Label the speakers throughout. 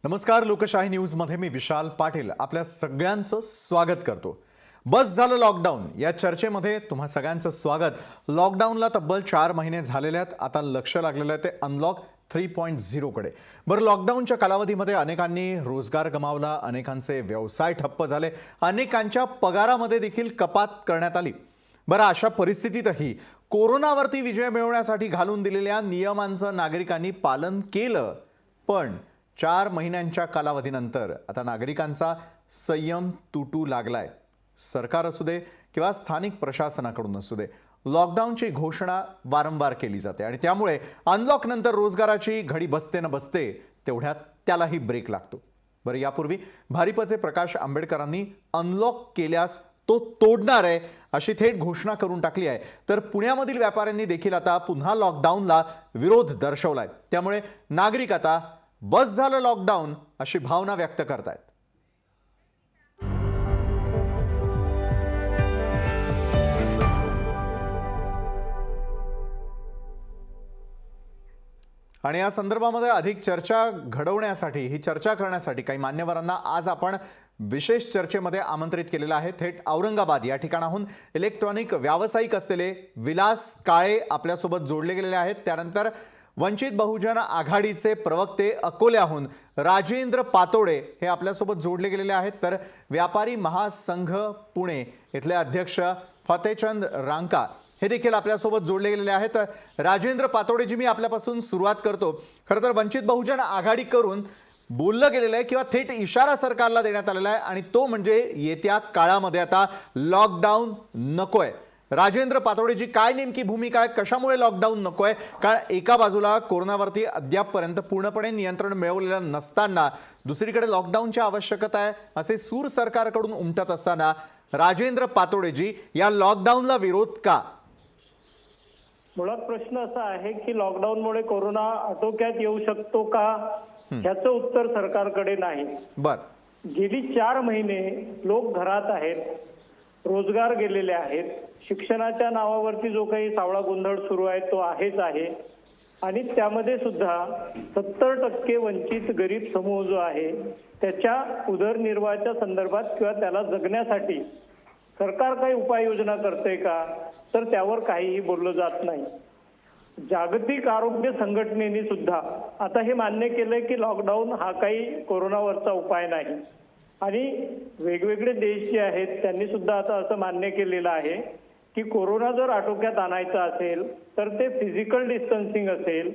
Speaker 1: नमस्कार. लोकशाही न्यूज मध्ये मी विशाल पाटील आपल्या सगळ्यांचं स्वागत करतो. बस झालं लॉकडाऊन या चर्चेमध्ये तुम्हा सगळ्यांचं स्वागत. लॉकडाऊनला तब्बल 4 महिने झालेले आहेत. आता लक्ष लागलेलं आहे ते अनलॉक 3.0 कडे. बरं, लॉकडाऊनच्या कालावधीमध्ये अनेकांनी रोजगार गमावला, अनेकांचे व्यवसाय ठप्प झाले, अनेकांच्या पगारामध्ये देखील कपात करण्यात आली. बरं, अशा परिस्थितीतही कोरोनावरती विजय मिळवण्यासाठी घालून दिलेल्या नियमांचं नागरिकांनी पालन केलं. पण 4 महिन्यांच्या कालावधीनंतर आता नागरिकांचा संयम तुटू लागलाय. सरकार असू दे किंवा स्थानिक प्रशासनाकडून असू दे, लॉकडाऊनची घोषणा वारंवार केली जाते आणि त्यामुळे अनलॉक नंतर रोजगाराची घडी बसते न बसते तेवढ्यात त्यालाही ब्रेक लागतो. बरं, यापूर्वी भारिपचे प्रकाश आंबेडकरांनी अनलॉक केल्यास तो तोडणार आहे अशी थेट घोषणा करून टाकली आहे. तर पुण्यामधील व्यापाऱ्यांनी देखील आता पुन्हा लॉकडाऊनला विरोध दर्शवलाय. त्यामुळे नागरिक आता बस झालं लॉकडाऊन अशी भावना व्यक्त करतायत. आणि या संदर्भामध्ये अधिक चर्चा घडवण्यासाठी, ही चर्चा करण्यासाठी काही मान्यवरांना आज आपण विशेष चर्चेमध्ये आमंत्रित केलेलं आहे. थेट औरंगाबाद या ठिकाणाहून इलेक्ट्रॉनिक व्यावसायिक असलेले विलास काळे आपल्यासोबत जोडले गेलेले आहेत. त्यानंतर वंचित बहुजन आघाडीचे प्रवक्ते अकोल्याहून राजेंद्र पातोडे हे आपल्यासोबत जोडले गेलेले आहेत. तर व्यापारी महासंघ पुणे इथले अध्यक्ष फतेचंद रांका हे देखील आपल्यासोबत जोडले गेलेले आहेत. राजेंद्र पातोडेजी, मी आपल्यापासून सुरुवात करतो. खरं तर वंचित बहुजन आघाडी करून बोललं गेलेलं आहे किंवा थेट इशारा सरकारला देण्यात आलेला आहे आणि तो म्हणजे येत्या काळामध्ये आता लॉकडाऊन नकोय. राजेंद्र पातोडेजी, काय नेमकी भूमिका आहे? कशामुळे लॉकडाऊन नकोय? कारण एका बाजूला कोरोनावरती अद्यापपर्यंत पूर्णपणे नियंत्रण मिळवलेलं नसताना दुसरीकडे लॉकडाऊनची आवश्यकता आहे असे सूर सरकारकडून उमटत असताना राजेंद्र पातोडेजी, या लॉकडाऊनला विरोध का?
Speaker 2: मुळात प्रश्न असा आहे की लॉकडाऊनमुळे कोरोना आटोक्यात येऊ शकतो का, ह्याचं उत्तर सरकारकडे नाही. गेली 4 महिने लोक घरात आहेत, रोजगार गेलेले आहेत, शिक्षणाच्या नावावरती जो काही सावळा गोंधळ सुरू आहे तो आहेच आहे. आणि त्यामध्ये सुद्धा 70% वंचित गरीब समूह जो आहे त्याच्या उदरनिर्वाहाच्या संदर्भात किंवा त्याला जगण्यासाठी सरकार काही उपाययोजना करते का, तर त्यावर काहीही बोललं जात नाही. जागतिक आरोग्य संघटनेने सुद्धा आता हे मान्य केलंय की लॉकडाऊन हा काही कोरोनावरचा उपाय नाही. आणि वेगवेगळे देश जे आहेत त्यांनी सुद्धा आता असं मान्य केलेलं आहे की कोरोना जर आटोक्यात आणायचा असेल तर ते फिजिकल डिस्टन्सिंग असेल,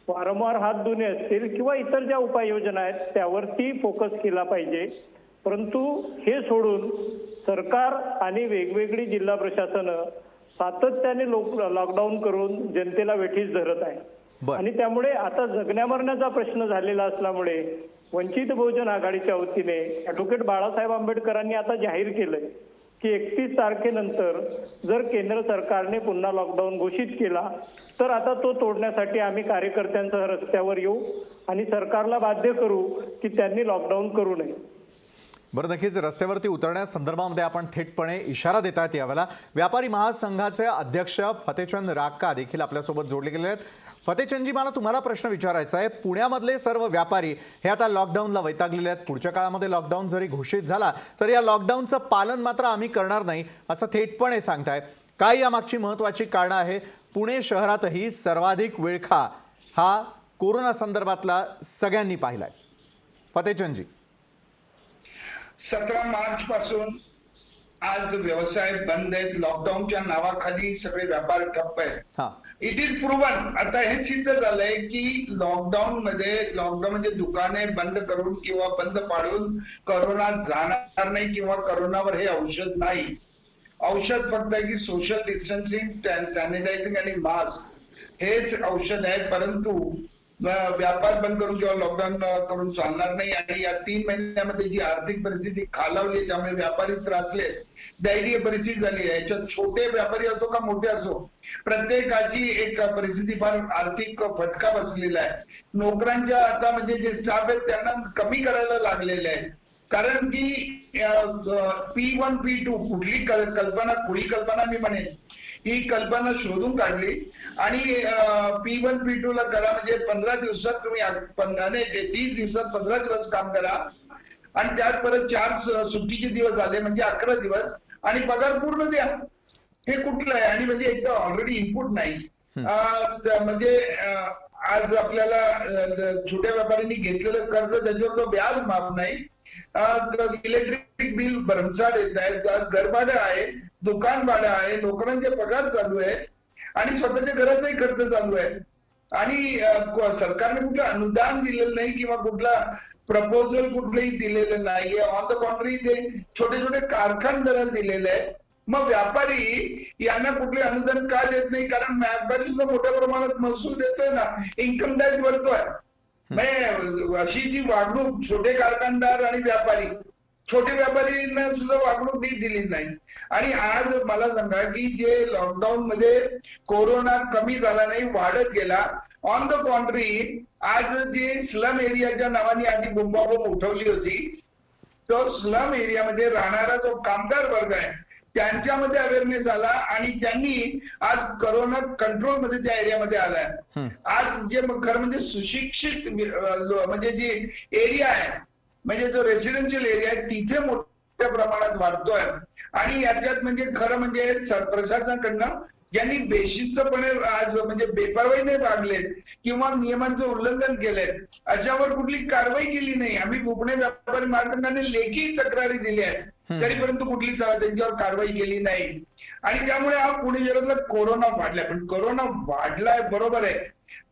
Speaker 2: वारंवार हात धुणे असतील किंवा इतर ज्या उपाययोजना आहेत त्यावरती फोकस केला पाहिजे. परंतु हे सोडून सरकार आणि वेगवेगळी जिल्हा प्रशासनं सातत्याने लॉकडाऊन करून जनतेला वेठीस धरत आहे. आणि त्यामुळे आता जगण्या मरण्याचा प्रश्न झालेला असल्यामुळे वंचित बहुजन आघाडीच्या वतीने ॲडव्होकेट बाळासाहेब आंबेडकरांनी आता जाहीर केलंय की 31 तारखेनंतर जर केंद्र सरकारने पुन्हा लॉकडाऊन घोषित केला तर आता तो तोडण्यासाठी आम्ही कार्यकर्त्यांसह रस्त्यावर येऊ आणि सरकारला बाध्य करू की त्यांनी लॉकडाऊन करू नये.
Speaker 1: बरं, नक्कीच रस्त्यावरती उतरण्यासंदर्भामध्ये आपण थेटपणे इशारा देतात. यावेळेला व्यापारी महासंघाचे अध्यक्ष फतेचंद राक्का देखील आपल्यासोबत जोडले गेले आहेत. फतेचंदजी, मला तुम्हाला प्रश्न विचारायचा आहे. पुण्यामधले सर्व व्यापारी हे आता लॉकडाऊनला वैतागलेले आहेत. पुढच्या काळामध्ये लॉकडाऊन जरी घोषित झाला तर या लॉकडाऊनचं पालन मात्र आम्ही करणार नाही असं थेटपणे सांगताय. काय यामागची महत्त्वाची कारणं आहे? पुणे शहरातही सर्वाधिक विळखा हा कोरोना संदर्भातला सगळ्यांनी पाहिलाय. फतेचंदजी,
Speaker 3: 17 मार्च पासून आज व्यवसाय बंद आहेत. लॉकडाऊनच्या नावाखाली सगळे व्यापार ठप्प आहेत. इट इज प्रूव्हन, आता हे सिद्ध झालंय की लॉकडाऊन म्हणजे दुकाने बंद करून किंवा बंद पाडून कोरोना जाणार नाही किंवा कोरोनावर हे औषध नाही. औषध फक्त आहे की सोशल डिस्टन्सिंग, सॅनिटायझिंग आणि मास्क हेच औषध आहे. परंतु व्यापार बंद करून किंवा लॉकडाऊन करून चालणार नाही. आणि या 3 महिन्यामध्ये जी आर्थिक परिस्थिती खालावली त्यामुळे व्यापारी त्रासले, दयनीय परिस्थिती झाली आहे. याच्यात छोटे व्यापारी असो का मोठे असो, प्रत्येकाची एक परिस्थिती फार आर्थिक फटका बसलेला आहे. नोकरांच्या आता म्हणजे जे स्टाफ आहेत त्यांना कमी करायला लागलेले आहे. कारण की P1 P2 कुठली कल्पना, खुळी कल्पना मी म्हणेन ही कल्पना शोधून काढली आणि P1 P2 ला करा, म्हणजे 15 दिवसात तुम्ही 30 दिवसात 15 दिवस काम करा आणि त्यात परत 4 सुट्टीचे दिवस आले म्हणजे 11 दिवस आणि पगार पूर्ण द्या. हे कुठलं आहे? आणि म्हणजे एकदा ऑलरेडी इनपुट नाही, म्हणजे आज आपल्याला छोट्या व्यापाऱ्यांनी घेतलेलं कर्ज त्याच्यावर तो व्याज माफ नाही, इलेक्ट्रिक बिल भरमसाठ येत आहे, घर भाडं आहे, दुकान भाडं आहे, नोकरांचे पगार चालू आहे आणि स्वतःच्या घराचाही खर्च चालू आहे आणि सरकारने कुठलं अनुदान दिलेलं नाही किंवा कुठला प्रपोजल कुठलंही दिलेलं नाहीये. ऑन द कॉन्ट्री ते छोटे छोटे कारखानदारांना दिलेलं आहे. मग व्यापारी यांना कुठले अनुदान का देत नाही? कारण व्यापारी सुद्धा मोठ्या प्रमाणात महसूल देतोय ना, इन्कम टॅक्स भरतोय. अशी जी वागणूक छोटे कारखानदार आणि व्यापारी, छोटे व्यापारींना सुद्धा वागणूक नीट दिली नाही. आणि आज मला सांगा की जे लॉकडाऊन मध्ये कोरोना कमी झाला नाही, वाढत गेला. ऑन द कॉन्ट्री आज जे स्लम एरियाच्या नावाने आधी बोंबाबोंब उठवली होती, तो स्लम एरियामध्ये राहणारा जो कामगार वर्ग आहे त्यांच्यामध्ये अवेअरनेस आला आणि त्यांनी आज कोरोना कंट्रोल मध्ये त्या एरियामध्ये आलाय. आज जे खरं म्हणजे सुशिक्षित म्हणजे जी एरिया आहे, म्हणजे जो रेसिडेन्शियल एरिया आहे, तिथे मोठ्या प्रमाणात वाढतोय. आणि याच्यात म्हणजे खरं म्हणजे प्रशासनाकडनं ज्यांनी बेशिस्तपणे आज म्हणजे बेपर्वाईने वागलेत किंवा नियमांचं उल्लंघन केलंय अशावर कुठली कारवाई केली नाही. आम्ही पुणे व्यापारी महासंघाने लेखी तक्रारी दिल्या आहेत, तरी परंतु कुठली त्यांच्यावर कारवाई केली नाही. आणि त्यामुळे हा पुणे शहरातला कोरोना वाढलाय. पण कोरोना वाढलाय बरोबर आहे,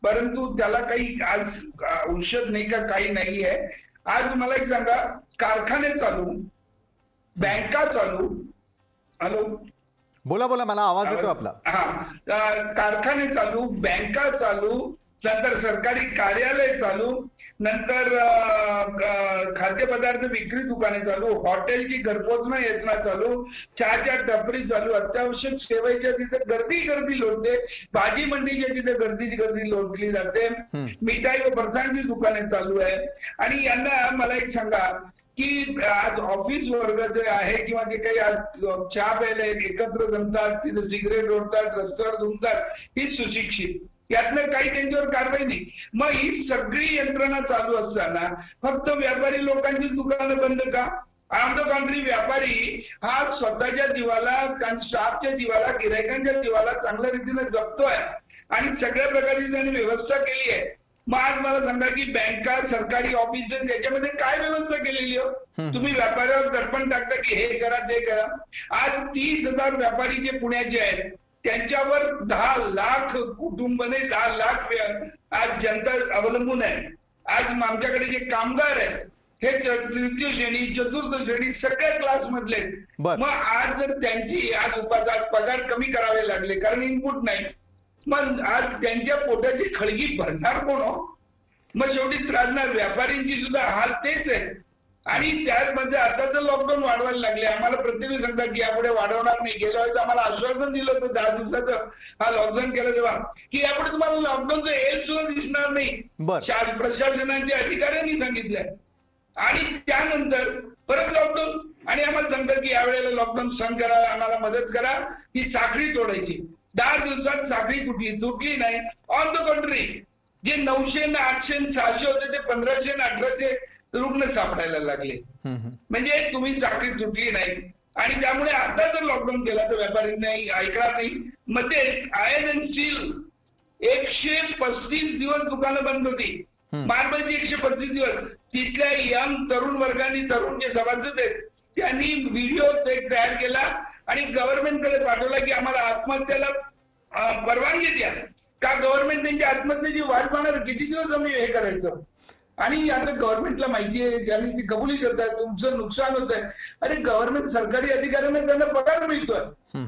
Speaker 3: परंतु त्याला काही आज औषध नाही का काही नाही आहे. आज मला एक सांगा, कारखाने चालू, बँका चालू, हॅलो
Speaker 1: बोला बोला, मला आवाज येतो आपला.
Speaker 3: कारखाने चालू, बँका चालू, नंतर सरकारी कार्यालय चालू, नंतर खाद्यपदार्थ विक्री दुकाने चालू, हॉटेलची घरपोच योजना चालू, चहाच्या टपरी चालू, अत्यावश्यक सेवेच्या तिथे गर्दी लोटते, भाजी मंडीच्या तिथे गर्दी लोटली जाते, मिठाई व फरसाणची दुकाने चालू आहे. आणि यांना मला एक सांगा की आज ऑफिस वर्ग जे आहे किंवा जे काही आज चहा प्यायला एकत्र जमतात, तिथे सिगरेट ओढतात, रस्त्यावर झुंबतात, ही सुशिक्षित, यातनं काही त्यांच्यावर कारवाई नाही. मग ही सगळी यंत्रणा चालू असताना फक्त व्यापारी लोकांची दुकानं बंद का? ऑन द कॉन्ट्री व्यापारी हा स्वतःच्या जीवाला, स्टाफच्या जीवाला, गिरायकांच्या जीवाला चांगल्या रीतीने जपतोय आणि सगळ्या प्रकारची त्यांनी व्यवस्था केली आहे. मग आज मला सांगा की बँका, सरकारी ऑफिसेस याच्यामध्ये काय व्यवस्था केलेली हो? तुम्ही व्यापाऱ्यावर दडपण टाकता की हे करा ते करा. आज 30,000 व्यापारी जे पुण्याचे आहेत त्यांच्यावर 10 लाख कुटुंबने 10 लाख आज जनता अवलंबून आहे. आज आमच्याकडे जे कामगार आहेत हे तृतीय श्रेणी, चतुर्थ श्रेणी सगळ्या क्लास मधले. मग आज जर त्यांची आज उपासात पगार कमी करावे लागले कारण इनपुट नाही, मग आज त्यांच्या पोटाची खळगी भरणार कोण हो? मग शेवटी त्रासणार व्यापाऱ्यांची सुद्धा हाल तेच आहे. आणि त्यामध्ये आता जर लॉकडाऊन वाढवायला लागले, आम्हाला प्रत्येक सांगतात की यापुढे वाढवणार नाही. गेल्या वेळेस आम्हाला आश्वासन दिलं होतं 10 दिवसाचं हा लॉकडाऊन केलं तेव्हा की यापुढे तुम्हाला लॉकडाऊनचं एल सुद्धा दिसणार नाही, प्रशासनाच्या अधिकाऱ्यांनी सांगितलंय. आणि त्यानंतर परत लॉकडाऊन आणि आम्हाला सांगतात की यावेळेला लॉकडाऊन सहन करा, आम्हाला मदत करा, ही साखळी तोडायची. 10 दिवसात साखळी तुटली नाही. ऑन द कॉन्ट्री जे 900, 800, 600 होते ते 1500, 1800 रुग्ण सापडायला लागले. म्हणजे तुम्ही साखळी तुटली नाही. आणि त्यामुळे आता जर लॉकडाऊन केला तर व्यापाऱ्यांनी ऐकणार नाही. मध्येच आयर्न अँड स्टील 135 दिवस दुकानं बंद होती, मार्बलची 135 दिवस. तिथल्या यंग तरुण वर्गाने, तरुण जे सभासद आहेत त्यांनी व्हिडिओ तयार केला आणि गव्हर्नमेंटकडे पाठवला की आम्हाला आत्महत्याला परवानगी द्या. का गव्हर्नमेंट त्यांची आत्महत्येची वाट पाहणार, किती दिवस आम्ही हे करायचं? आणि आता गव्हर्नमेंटला माहिती आहे, त्यांनी ती कबुली करतात तुमचं नुकसान होत आहे. अरे गव्हर्नमेंट सरकारी अधिकाऱ्यांना त्यांना पगार मिळतोय,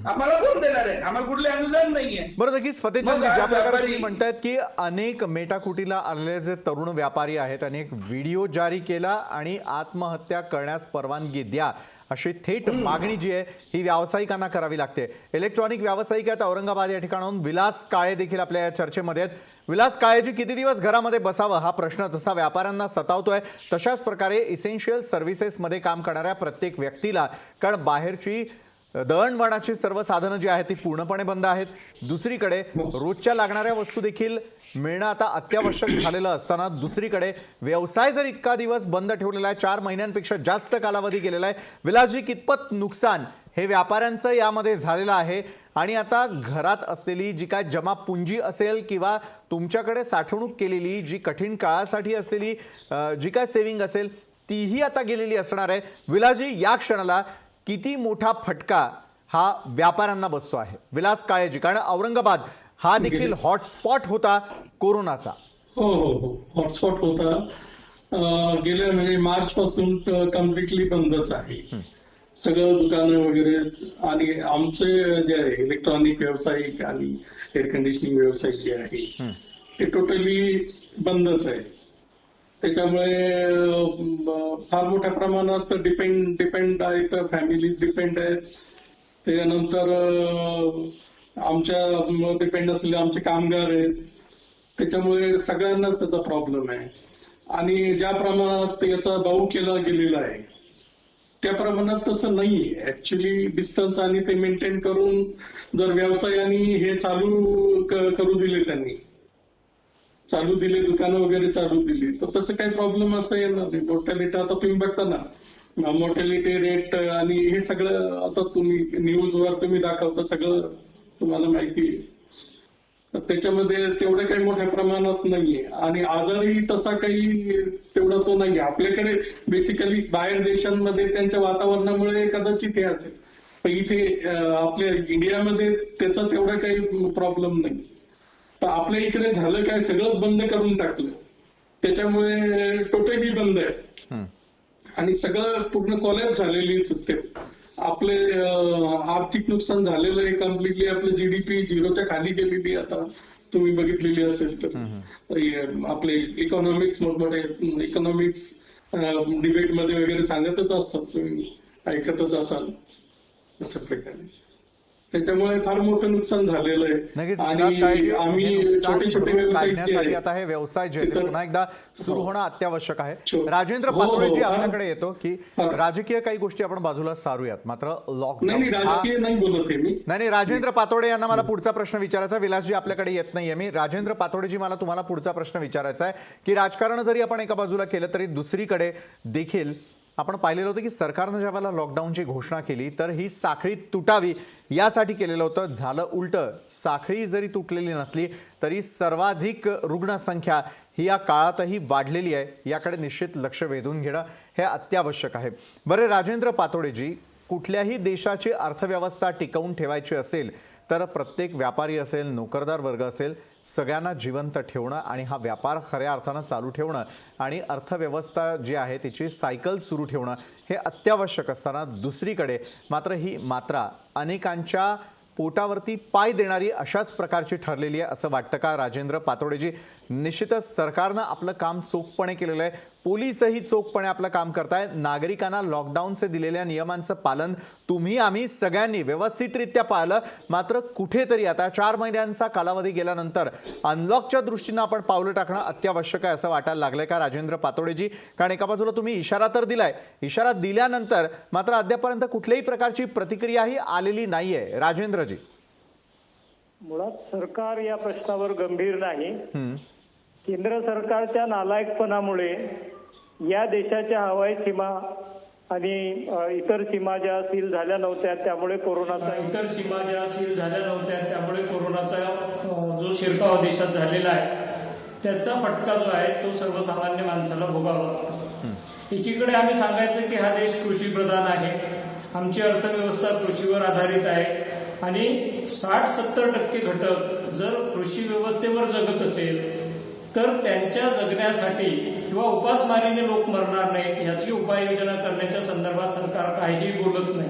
Speaker 3: आम्हाला कोण देणार आहे? आम्हाला कुठले अनुदान नाहीये.
Speaker 1: बरं, नक्कीच फतेहचंद, ज्या प्रकारे तुम्ही म्हणतायत की अनेक मेटाकुटीला आलेले जे तरुण व्यापारी आहेत, अनेक व्हिडिओ जारी केला आणि आत्महत्या करण्यास परवानगी द्या अशी थेट मागणी जी आहे ही व्यावसायिकांना करावी लागते. इलेक्ट्रॉनिक व्यावसायिक आहेत औरंगाबाद या ठिकाणाहून विलास काळे देखील आपल्या या चर्चेमध्ये आहेत. विलास काळेजी, किती दिवस घरामध्ये बसावं हा प्रश्न जसा व्यापाऱ्यांना सतावतोय तशाच प्रकारे इसेन्शियल सर्व्हिसेसमध्ये काम करणाऱ्या प्रत्येक व्यक्तीला, कारण बाहेरची दळणवळणाची सर्व साधनं जी आहेत ती पूर्णपणे बंद आहेत. दुसरीकडे रोजच्या लागणाऱ्या वस्तू देखील मिळणं आता अत्यावश्यक झालेलं असताना दुसरीकडे व्यवसाय जर इतका दिवस बंद ठेवलेला आहे, 4 महिन्यांपेक्षा जास्त कालावधी गेलेला आहे. विलासजी, कितपत नुकसान हे व्यापाऱ्यांचं यामध्ये झालेलं आहे आणि आता घरात असलेली जी काय जमा पुंजी असेल किंवा तुमच्याकडे साठवणूक केलेली जी कठीण काळासाठी असलेली जी काय सेव्हिंग असेल तीही आता गेलेली असणार आहे. विलासजी, या क्षणाला किती मोठा फटका हा व्यापाऱ्यांना बसतो आहे? विलास काळेजी, कारण औरंगाबाद हा देखील हॉटस्पॉट होता कोरोनाचा.
Speaker 4: हो हो हो हॉटस्पॉट होता. गेल्या म्हणजे मार्च पासून कम्प्लिटली बंदच आहे सगळं दुकानं वगैरे. आणि आमचे जे आहे इलेक्ट्रॉनिक व्यावसायिक आणि एअर कंडिशनिंग व्यावसायिक जे आहे ते टोटली बंदच आहे. त्याच्यामुळे फार मोठ्या प्रमाणात डिपेंड आहेत, फॅमिली डिपेंड आहेत. त्याच्यानंतर आमच्या डिपेंड असलेले आमचे कामगार आहेत. त्याच्यामुळे सगळ्यांनाच त्याचा प्रॉब्लेम आहे. आणि ज्या प्रमाणात याचा भाव केला गेलेला आहे त्या प्रमाणात तसं नाही. ऍक्च्युली डिस्टन्स आणि ते मेंटेन करून जर व्यवसायाने हे चालू करू दिले, त्यांनी चालू दिले, दुकानं वगैरे चालू दिली, तर तसं काही प्रॉब्लेम असं येणार नाही. मोर्टॅलिटी आता तुम्ही बघता ना, मोर्टॅलिटी रेट आणि हे सगळं आता तुम्ही न्यूजवर तुम्ही दाखवता, सगळं तुम्हाला माहिती आहे. त्याच्यामध्ये तेवढं काही मोठ्या प्रमाणात नाहीये. आणि आजारही तसा काही तेवढा तो नाहीये आपल्याकडे. बेसिकली बाहेर देशांमध्ये त्यांच्या वातावरणामुळे कदाचित हे असेल, पण इथे आपल्या इंडियामध्ये त्याचा तेवढा काही प्रॉब्लेम नाही. तर आपल्या इकडे झालं काय, सगळं बंद करून टाकलं, त्याच्यामुळे टोटली बंद आहे आणि सगळं पूर्ण कोलॅप्स झालेली सिस्टम. आपले आर्थिक नुकसान झालेलं आहे कम्प्लिटली. आपलं जीडीपी झिरोच्या खाली गेलेली आता तुम्ही बघितलेली असेल तर. आपले इकॉनॉमिक्स मोठमोठे इकॉनॉमिक्स डिबेटमध्ये वगैरे सांगतच असतात, तुम्ही ऐकतच असाल अशा प्रकारे. त्याच्यामुळे फार मोठं नुकसान झालेलं आहे. आणि आम्ही छोटे छोटे व्यवसाय
Speaker 1: आता हे व्यवसाय जे पुन्हा एकदा सुरू होणं अत्यावश्यक आहे. राजेंद्र पातोळेजी आपल्याकडे येतो की राजकीय काही गोष्टी आपण बाजूला सारूयात, मात्र लॉकडाऊन
Speaker 4: राजकीय नाही बोलत आहे मी.
Speaker 1: नाही, राजेंद्र पातोडे यांना मला पुढचा प्रश्न विचारायचा. विलासजी आपल्याकडे येत नाहीये मी. राजेंद्र पातोडेजी, मला तुम्हाला पुढचा प्रश्न विचारायचा आहे की राजकारण जरी आपण एका बाजूला केलं तरी दुसरीकडे देखील आपण पाहिलेलं होतं की सरकारनं ज्यावेळेला लॉकडाऊनची घोषणा केली तर ही साखळी तुटावी यासाठी केलेलं होतं. झालं उलटं. साखळी जरी तुटलेली नसली तरी सर्वाधिक रुग्णसंख्या ही या काळातही वाढलेली आहे. याकडे निश्चित लक्ष वेधून घेणं हे अत्यावश्यक आहे. बरे राजेंद्र पातोडेजी, कुठल्याही देशाची अर्थव्यवस्था टिकवून ठेवायची असेल तर प्रत्येक व्यापारी असेल, नोकरदार वर्ग असेल, सगळ्यांना जिवंत ठेवणं आणि हा व्यापार खऱ्या अर्थानं चालू ठेवणं आणि अर्थव्यवस्था जी आहे तिची सायकल सुरू ठेवणं हे अत्यावश्यक असताना दुसरीकडे मात्र ही मात्रा अनेकांच्या पोटावरती पाय देणारी अशाच प्रकारची ठरलेली आहे असं वाटतं का राजेंद्र पातोडेजी? निश्चितच सरकारनं आपलं काम चोखपणे केलेलं आहे. पोलीसही चोखपणे आपलं काम करतायत. नागरिकांना लॉकडाऊनचे दिलेल्या नियमांचं पालन तुम्ही आम्ही सगळ्यांनी व्यवस्थितरित्या पाळलं. मात्र कुठेतरी आता 4 महिन्यांचा कालावधी गेल्यानंतर अनलॉकच्या दृष्टीनं आपण पावलं टाकणं अत्यावश्यक आहे असं वाटायला लागलंय का राजेंद्र पातोडेजी? कारण एका बाजूला तुम्ही इशारा तर दिलाय, इशारा दिल्यानंतर मात्र अद्यापर्यंत कुठल्याही प्रकारची प्रतिक्रियाही आलेली नाहीये. राजेंद्रजी,
Speaker 2: मुळात सरकार या प्रश्नावर गंभीर नाही. केंद्र सरकारच्या नालायकपणामुळे या देशाच्या हवाई सीमा आणि इतर सीमा ज्या सील झाल्या नव्हत्या त्यामुळे कोरोनाचा
Speaker 5: जो शिरकाव देशात झालेला आहे त्याचा फटका जो आहे तो सर्वसामान्य माणसाला भोगावा लागतो. एकीकडे आम्ही सांगायचं की हा देश कृषीप्रधान आहे, आमची अर्थव्यवस्था कृषीवर आधारित आहे आणि 60-70% घटक जर कृषी व्यवस्थेवर जगत असेल तर त्यांच्या जगण्यासाठी किंवा उपासमारीने लोक मरणार नाहीत याची उपाययोजना करण्याच्या संदर्भात सरकार काहीही बोलत नाही.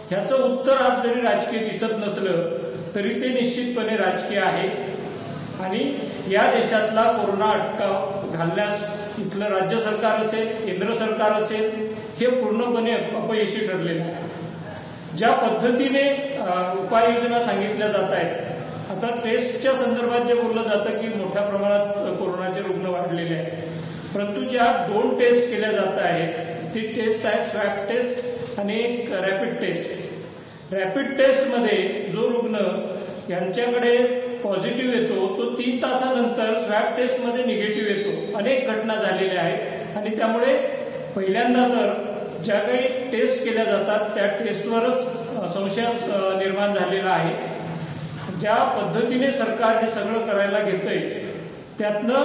Speaker 5: ह्याचं उत्तर आज जरी राजकीय दिसत नसलं तरी ते निश्चितपणे राजकीय आहे. आणि या देशातला कोरोना अटकाव घालण्यास इथलं राज्य सरकार असेल, केंद्र सरकार असेल, हे पूर्णपणे अपयशी ठरलेलं आहे. ज्या पद्धतीने उपाययोजना सांगितल्या जात आहेत, आता टेस्टच्या संदर्भात जे बोललं जातं की मोठ्या प्रमाणात कोरोनाचे रुग्ण वाढलेले आहेत, परंतु ज्या 2 टेस्ट केल्या जात आहेत ती टेस्ट आहे स्वॅब टेस्ट आणि एक रॅपिड टेस्ट. रॅपिड टेस्टमध्ये जो रुग्ण यांच्याकडे पॉझिटिव्ह येतो तो 3 तासानंतर स्वॅब टेस्टमध्ये निगेटिव्ह येतो. अनेक घटना झालेल्या आहेत आणि त्यामुळे पहिल्यांदा तर ज्या काही टेस्ट केल्या जातात त्या टेस्टवरच संशय निर्माण झालेला आहे. ज्या पद्धतीने सरकार हे सगळं करायला घेतंय त्यातनं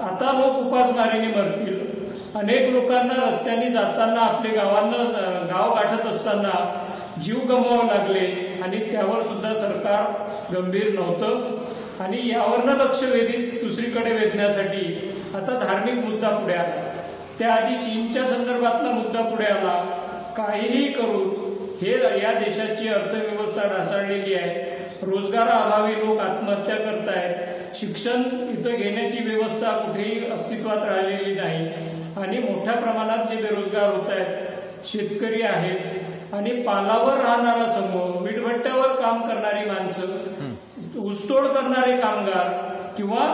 Speaker 5: आता लोक उपासमारीने मरतील. अनेक लोकांना रस्त्याने जाताना आपले गाव गाठत असताना जीव गमवावे लागले आणि त्यावर सुद्धा सरकार गंभीर नव्हतं आणि यावरनं लक्ष दुसरीकडे वेधण्यासाठी आता धार्मिक मुद्दा पुढे आला. त्याआधी चीनच्या संदर्भातला मुद्दा पुढे आला. काहीही करून हे या देशाची अर्थव्यवस्था ढासळलेली आहे. रोजगाराअभावी लोक आत्महत्या करतायत. शिक्षण इथं घेण्याची व्यवस्था कुठेही अस्तित्वात राहिलेली नाही आणि मोठ्या प्रमाणात जे बेरोजगार होत आहेत, शेतकरी आहेत आणि पालावर राहणारा समूह, वीटभट्ट्यावर काम करणारी माणसं, ऊसतोड करणारे कामगार किंवा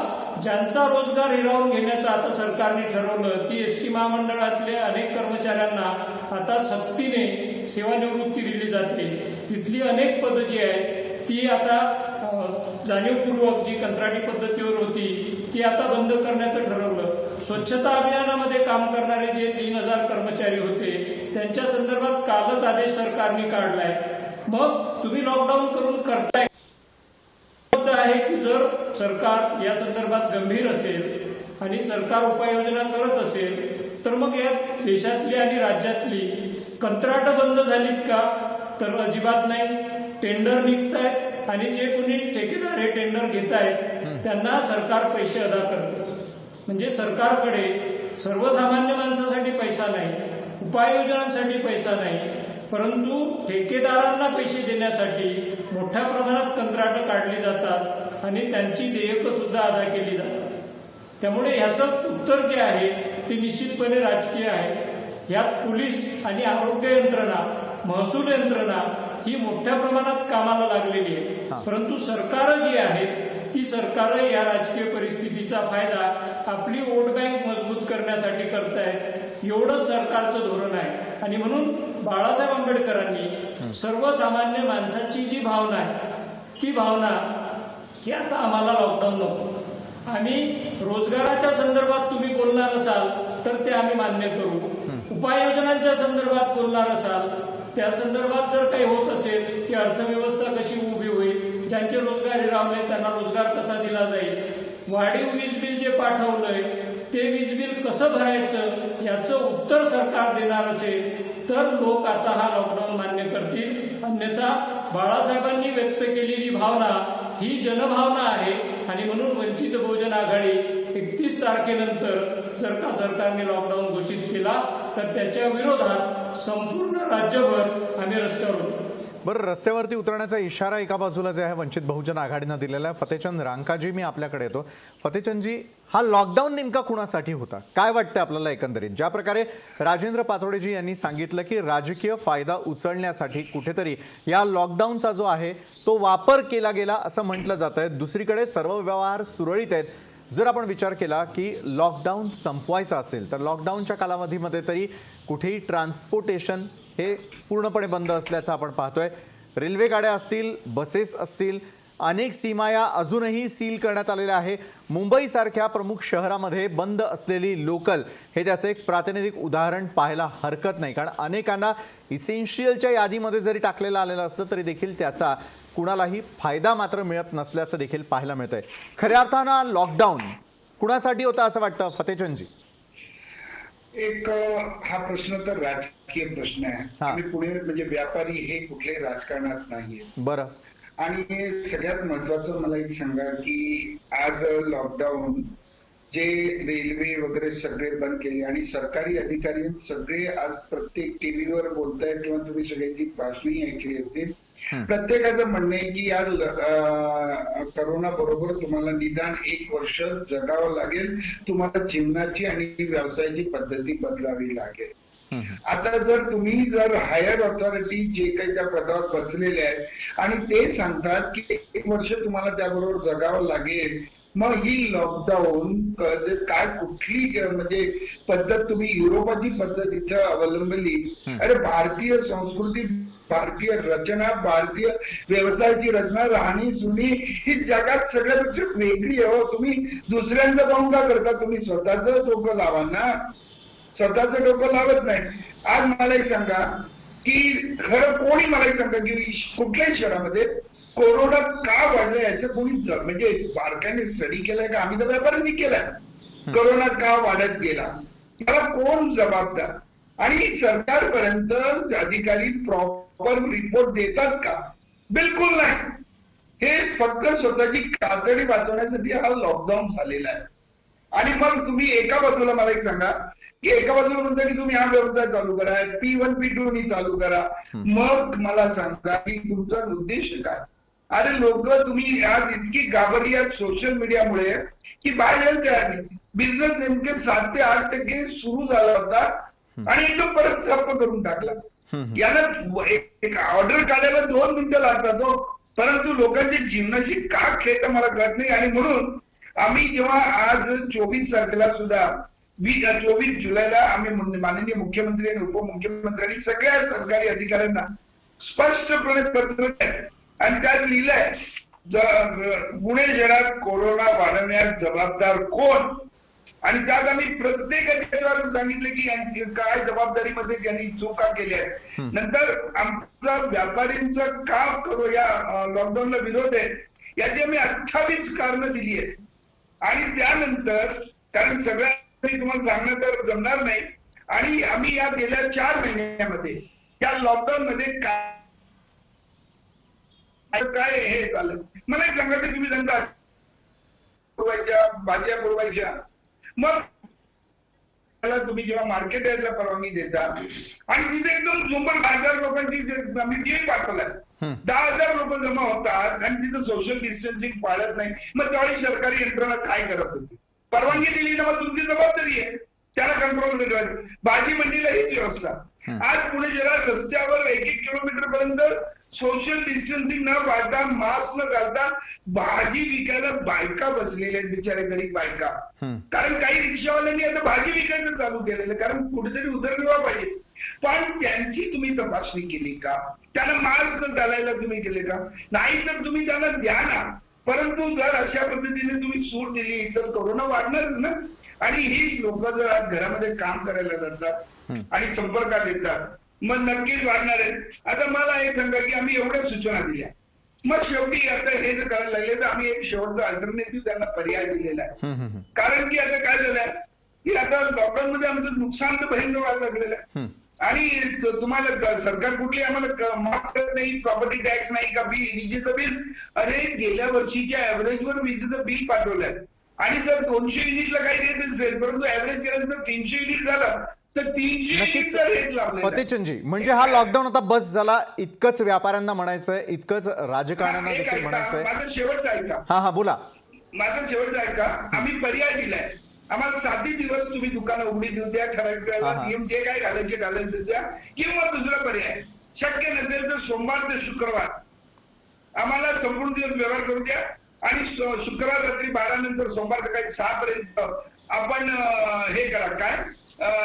Speaker 5: ज्यांचा रोजगार हिरावून घेण्याचं आता सरकारने ठरवलं ती एसटी महामंडळातल्या अनेक कर्मचाऱ्यांना आता सक्तीने सेवानिवृत्ती दिली जाते. तिथली अनेक पदं जी आहेत ती आता जाणीवपूर्वक जी कंत्राटी पद्धतीवर होती ती आता बंद करण्याचं ठरवलं. स्वच्छता अभियानामध्ये काम करणारे जे 3000 कर्मचारी होते त्यांच्या संदर्भात कालच आदेश सरकारने काढलाय. मग तुम्ही लॉकडाऊन करून करताय आहे की जर सरकार या संदर्भात गंभीर असेल आणि सरकार उपाययोजना करत असेल तर मग या देशातली आणि राज्यातली कंत्राटं बंद झालीत का? तर अजिबात नाही. टेंडर निघतायत आणि जे कोणी ठेकेदार हे टेंडर घेत आहेत त्यांना सरकार पैसे अदा करतं. म्हणजे सरकारकडे सर्वसामान्य माणसासाठी पैसा नाही, उपाययोजनांसाठी पैसा नाही, परंतु ठेकेदारांना पैसे देण्यासाठी मोठ्या प्रमाणात कंत्राटं काढली जातात आणि त्यांची देयकं सुद्धा अदा केली जातात. त्यामुळे ह्याचं उत्तर जे आहे ते निश्चितपणे राजकीय आहे. यात पोलीस आणि आरोग्य यंत्रणा, महसूल यंत्रणा ही मोठ्या प्रमाणात कामाला लागलेली आहे. परंतु सरकारं जी आहेत ती सरकारं या राजकीय परिस्थितीचा फायदा आपली वोट बँक मजबूत करण्यासाठी करतायत. एवढंच सरकारचं धोरण आहे. आणि म्हणून बाळासाहेब आंबेडकरांनी सर्वसामान्य माणसाची जी भावना आहे ती भावना की आता आम्हाला लॉकडाऊन नको, आम्ही रोजगाराच्या संदर्भात तुम्ही बोलणार असाल तर ते आम्ही मान्य करू, उपाययोजनांच्या संदर्भात बोलणार असाल त्या संदर्भात जर काही होत असेल की अर्थव्यवस्था कशी उभी होईल, ज्यांचे रोजगार हिरावले त्यांना रोजगार कसा दिला जाईल, वाढीव वीज बिल जे पाठवलंय ते वीज बिल कसं भरायचं याचं उत्तर सरकार देणार असेल तर लोक आता हा लॉकडाऊन मान्य करतील. अन्यथा बाळासाहेबांनी व्यक्त केलेली भावना ही जनभावना आहे आणि म्हणून वंचित बहुजन आघाडी 31 तारखेनंतर जर का सरकारने लॉकडाऊन घोषित केला तर त्याच्या विरोधात संपूर्ण राज्यभर आम्ही रस्त्यावर होतो.
Speaker 1: बरं, रस्त्यावरती उतरण्याचा इशारा एका बाजूला जे आहे वंचित बहुजन आघाडीनं दिलेला आहे. फतेचंद रांकाजी, मी आपल्याकडे येतो. फतेचंदजी, हा लॉकडाऊन नेमका कुणासाठी होता? काय वाटतं आपल्याला एकंदरीत? ज्या प्रकारे राजेंद्र पातोडेजी यांनी सांगितलं की राजकीय फायदा उचलण्यासाठी कुठेतरी या लॉकडाऊनचा जो आहे तो वापर केला गेला असं म्हटलं जात आहे. दुसरीकडे सर्व व्यवहार सुरळीत आहेत. जर आपण विचार केला की लॉकडाऊन संपवायचा असेल तर लॉकडाऊनच्या कालावधीमध्ये तरी कुठेही ट्रान्सपोर्टेशन हे पूर्णपणे बंद असल्याचं आपण पाहतोय. रेल्वे गाड्या असतील, बसेस असतील, अनेक सीमाया अजूनही सील करण्यात आलेल्या आहे. मुंबईसारख्या प्रमुख शहरामध्ये बंद असलेली लोकल हे त्याचं एक प्रातिनिधिक उदाहरण पाहायला हरकत नाही. कारण अनेकांना इसेन्शियलच्या यादीमध्ये जरी टाकलेलं आलेलं असलं तरी देखील त्याचा कुणालाही फायदा मात्र मिळत नसल्याचं देखील पाहायला मिळतंय. खऱ्या अर्थानं लॉकडाऊन कुणासाठी होता असं वाटतं फतेचंदजी?
Speaker 3: एक हा प्रश्न तर राजकीय प्रश्न आहे. आणि पुणे म्हणजे व्यापारी हे कुठल्याही राजकारणात नाहीये.
Speaker 1: बरं.
Speaker 3: आणि सगळ्यात महत्वाचं मला एक सांगा की आज लॉकडाऊन जे रेल्वे वगैरे सगळे बंद केले आणि सरकारी अधिकारी सगळे आज प्रत्येक टीव्हीवर बोलतायत किंवा तुम्ही सगळ्यांची भाषणही ऐकली असतील. प्रत्येकाचं म्हणणं आहे की या करोना बरोबर तुम्हाला निदान 1 वर्ष जगावं लागेल, तुम्हाला जीवनाची आणि व्यवसायाची पद्धती बदलावी लागेल. आता जर हायर ऑथॉरिटी जे काही त्या पदावर बसलेले आहेत आणि ते सांगतात की 1 वर्ष तुम्हाला त्याबरोबर जगावं लागेल, मग ही लॉकडाऊन काय कुठली म्हणजे पद्धत तुम्ही युरोपाची पद्धत इथं अवलंबली? अरे भारतीय संस्कृती भारतीय रचना, भारतीय व्यवसायाची रचना, राहणी सुनी ही जगात सगळ्यापेक्षा वेगळी आहे. हो, तुम्ही दुसऱ्यांचं पाहून का करता? तुम्ही स्वतःच डोकं लावा ना. स्वतःच डोकं लावत नाही. आज मला एक सांगा की खरं कोणी मला एक सांगा की कुठल्याही शहरामध्ये कोरोना का वाढला याचं कोणी म्हणजे बारकाईने स्टडी केलाय का? आम्ही तर व्यापाऱ्यांनी केलाय. कोरोना का वाढत गेला त्याला कोण जबाबदार? आणि सरकारपर्यंत अधिकारी प्रॉपर रिपोर्ट देतात का? बिलकुल नाही. हे फक्त स्वतःची कातडी वाचवण्यासाठी हा लॉकडाऊन झालेला आहे. आणि मग तुम्ही एका बाजूला मला एक सांगा की एका बाजूला म्हणता की तुम्ही हा व्यवसाय चालू करा, P1 P2 नी चालू करा. मग मला सांगा की तुमचा उद्देश काय? अरे लोक तुम्ही आज इतकी घाबरली आहेत सोशल मीडियामुळे की बाहेर यायला तयार नाही. बिझनेस नेमके 7 ते 8% सुरू झाला होता आणि एकदम परत ठप्प करून टाकला. याला एक ऑर्डर काढायला 2 मिनिटं लागतात हो. परंतु लोकांच्या जीवनाची का खेळ मला कळत नाही. आणि म्हणून आम्ही जेव्हा आज 24 तारखेला सुद्धा 24 जुलैला आम्ही माननीय मुख्यमंत्री आणि उपमुख्यमंत्र्यांनी सगळ्या सरकारी अधिकाऱ्यांना स्पष्टपणे पत्र दिलं आणि त्यात लिहिलंय पुणे शहरात कोरोना वाढवण्यास जबाबदार कोण. आणि त्यात आम्ही प्रत्येक त्याच्यावर सांगितले की काय जबाबदारीमध्ये त्यांनी चुका केल्या आहेत. नंतर आमचा व्यापारींचं काम करू या लॉकडाऊनला विरोध आहे याची आम्ही 28 कारणं दिली आहेत. आणि त्यानंतर कारण सगळ्या तुम्हाला सांगणं तर जमणार नाही. आणि आम्ही या गेल्या 4 महिन्यामध्ये या लॉकडाऊन मध्ये काय हे झालं मला एक सांगा की तुम्ही सांगता भाज्या पुरवायच्या. मग तुम्ही जेव्हा मार्केट यायला परवानगी देता आणि तिथे एकदम 10,000 लोकांची आम्ही टीव्ही पाठवलाय. 10,000 लोक जमा होतात आणि तिथं सोशल डिस्टन्सिंग पाळत नाही. मग त्यावेळी सरकारी यंत्रणा काय करत होती? परवानगी दिली ना, मग तुमची जबाबदारी आहे त्याला कंट्रोल करायची. भाजी मंडीला हीच व्यवस्था. आज पुणे शहरात रस्त्यावर 1-1 किलोमीटर पर्यंत सोशल डिस्टन्सिंग न पाळता मास्क न घालता भाजी विकायला बायका बसलेल्या आहेत, बिचारे गरीब बायका. कारण काही रिक्षावाल्यांनी आता भाजी विकायचं चालू केलेलं कारण कुठेतरी उदरनिर्वाह पाहिजे. पण त्यांची तुम्ही तपासणी केली का? त्यांना मास्क घालायला तुम्ही केले का? नाही तर तुम्ही त्यांना द्या ना. परंतु जर अशा पद्धतीने तुम्ही सूट दिली तर कोरोना वाढणारच ना. आणि हीच लोक जर आज घरामध्ये काम करायला जातात आणि संपर्कात येतात मग नक्कीच वाढणार आहे. आता मला हे सांगा की आम्ही एवढ्या सूचना दिल्या, मग शेवटी आता हे जर करायला लागले तर आम्ही एक शेवटचा अल्टरनेटिव्ह त्यांना पर्याय दिलेला आहे. कारण की आता काय झालंय की आता लॉकडाऊन मध्ये आमचं नुकसान तर भयंकर व्हायला लागलेलं आहे. आणि तुम्हाला सरकार कुठली आम्हाला माफ करत नाही, प्रॉपर्टी टॅक्स नाही का, विजेचं बिल. अरे गेल्या वर्षीच्या ऍव्हरेजवर विजेचं बिल पाठवलंय आणि जर 200 युनिटला काही रेट असेल परंतु ऍव्हरेज केल्यानंतर 300 युनिट झालं तर 300 युनिटचा रेट लावला.
Speaker 1: फतेशजी, म्हणजे हा लॉकडाऊन आता बस झाला इतकंच व्यापाऱ्यांना म्हणायचंय, इतकंच राजकारण्यांना देखील म्हणायचंय.
Speaker 3: माझं शेवटचं ऐका.
Speaker 1: हा बोला.
Speaker 3: माझं शेवटचं ऐका. आम्ही पर्याय दिलाय. आम्हाला 7 दिवस तुम्ही दुकानं उघडी देऊ द्या, ठराविक वेळेला नियम जे काय घालायचे द्या. किंवा दुसरा पर्याय शक्य नसेल तर सोमवार ते शुक्रवार आम्हाला संपूर्ण दिवस व्यवहार करू द्या आणि शुक्रवार रात्री 12 नंतर सोमवार सकाळी 6 पर्यंत आपण हे करा काय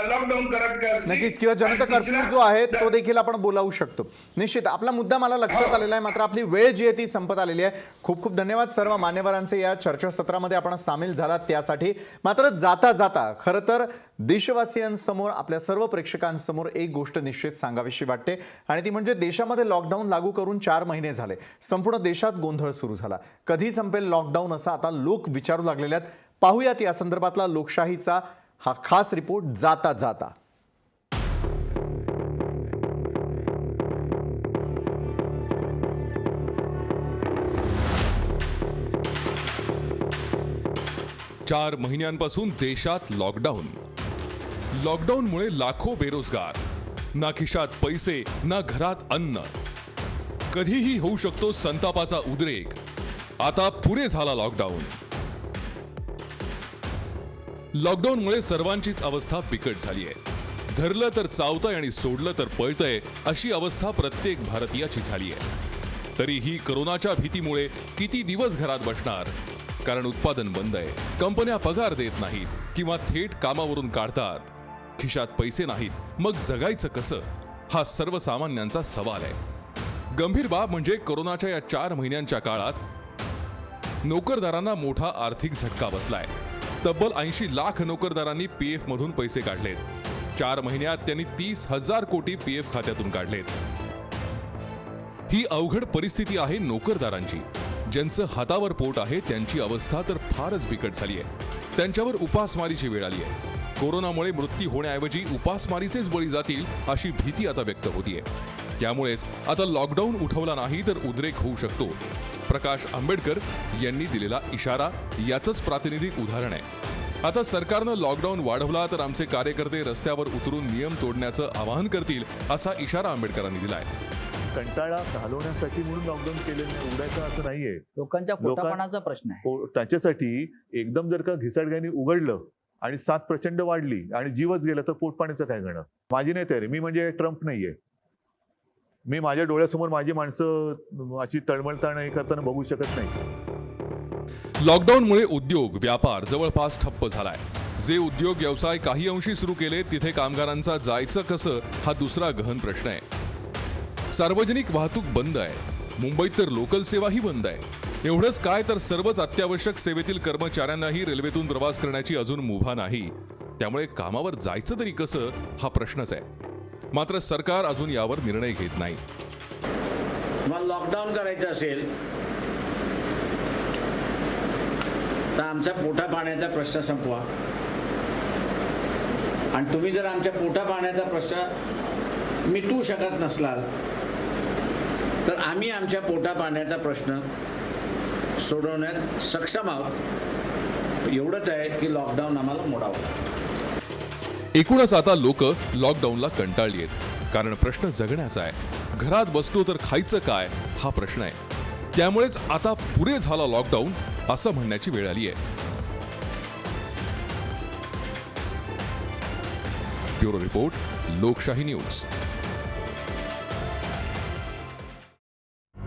Speaker 3: लॉकडाऊन करा.
Speaker 1: नक्कीच. किंवा जनता कर्फ्यू जो आहे तो देखील आपण बोलावू शकतो. निश्चित आपला मुद्दा मला लक्षात आलेला आहे. मात्र आपली वेळ जी आहे ती संपत आलेली आहे. खूप खूप धन्यवाद सर्व मान्यवरांचे या चर्चासत्रामध्ये आपण सामील झालात त्यासाठी. मात्र जाता जाता खरं तर देशवासियांसमोर आपल्या सर्व प्रेक्षकांसमोर एक गोष्ट निश्चित सांगावीशी वाटते आणि ती म्हणजे देशामध्ये लॉकडाऊन लागू करून 4 महिने झाले. संपूर्ण देशात गोंधळ सुरू झाला. कधी संपेल लॉकडाऊन असं आता लोक विचारू लागलेले आहेत. पाहूयात या संदर्भातला लोकशाहीचा हा खास रिपोर्ट जाता जाता.
Speaker 6: चार महिन्यांपासून देशात लॉकडाऊन. लॉकडाऊनमुळे लाखो बेरोजगार, ना खिशात पैसे ना घरात अन्न. कधीही होऊ शकतो संतापाचा उद्रेक. आता पुरे झाला लॉकडाऊन. लॉकडाऊनमुळे सर्वांचीच अवस्था बिकट झाली आहे. धरलं तर चावतंय आणि सोडलं तर पळतंय अशी अवस्था प्रत्येक भारतीयाची झाली आहे. तरीही कोरोनाच्या भीतीमुळे किती दिवस घरात बसणार? कारण उत्पादन बंद आहे, कंपन्या पगार देत नाहीत किंवा थेट कामावरून काढतात. खिशात पैसे नाहीत, मग जगायचं कसं? हा सर्वसामान्यांचा सवाल आहे. गंभीर बाब म्हणजे कोरोनाच्या या 4 महिन्यांच्या काळात नोकरदारांना मोठा आर्थिक झटका बसलाय. तब्बल 80 लाख नोकरदारांनी पीएफ मधून पैसे काढलेत. 4 महिन्यात त्यांनी 30,000 कोटी पीएफ खात्यातून काढलेत. ही अवघड परिस्थिती आहे नोकरदारांची. ज्यांचं हातावर पोट आहे त्यांची अवस्था तर फारच बिकट झाली आहे. त्यांच्यावर उपासमारीची वेळ आली आहे. कोरोनामुळे मृत्यू होण्याऐवजी उपासमारीचेच बळी जातील अशी भीती आता व्यक्त होतीये. त्यामुळेच आता लॉकडाऊन उठवला नाही तर उद्रेक होऊ शकतो. प्रकाश आंबेडकर यांनी दिलेला इशारा याचंच प्रातिनिधिक उदाहरण आहे. आता सरकारनं लॉकडाऊन वाढवला तर आमचे कार्यकर्ते रस्त्यावर उतरून नियम तोडण्याचं आवाहन करतील असा इशारा आंबेडकरांनी दिलाय.
Speaker 7: कंटाळा घालवण्यासाठी म्हणून लॉकडाऊन केलेलं उघडायचं असं नाहीये.
Speaker 8: लोकांच्या पोटापाण्याचा प्रश्न आहे.
Speaker 7: त्याच्यासाठी एकदम जर का घिसाडग्याने उघडलं आणि साथ प्रचंड वाढली आणि जीवच गेला तर पोटपाण्याचं काय करणार? माझी नाही तयारी. मी म्हणजे ट्रम्प नाहीये. मी माझ्या डोळ्यासमोर माझी माणसं अशी तळमळताना हे करताना बघू शकत नाही.
Speaker 6: लॉकडाऊनमुळे उद्योग व्यापार जवळपास ठप्प झालाय. जे उद्योग व्यवसाय काही अंशी सुरू केले तिथे कामगारांचा जायचं कसं हा दुसरा गहन प्रश्न आहे. सार्वजनिक वाहतूक बंद आहे. मुंबईत तर लोकल सेवाही बंद आहे. एवढंच काय तर सर्वच अत्यावश्यक सेवेतील कर्मचाऱ्यांनाही रेल्वेतून प्रवास करण्याची अजून मुभा नाही. त्यामुळे कामावर जायचं तरी कसं हा प्रश्नच आहे. मात्र सरकार अजून यावर निर्णय घेत नाही.
Speaker 9: मग लॉकडाऊन करायचं असेल तर आमचा पोटा पाण्याचा प्रश्न संपवा. आणि तुम्ही जर आमच्या पोटा पाण्याचा प्रश्न मिटवू शकत नसलाल तर आम्ही आमच्या पोटा पाण्याचा प्रश्न सोडवण्यात सक्षम आहोत. एवढंच आहे की लॉकडाऊन आम्हाला मोडावं.
Speaker 6: एकूणच आता लोक लॉकडाऊनला कंटाळली आहेत. कारण प्रश्न जगण्याचा आहे. घरात बसलो तर खायचं काय हा प्रश्न आहे. त्यामुळेच आता पुरे झाला लॉकडाऊन असं म्हणण्याची वेळ आली आहे. ब्युरो रिपोर्ट, लोकशाही न्यूज.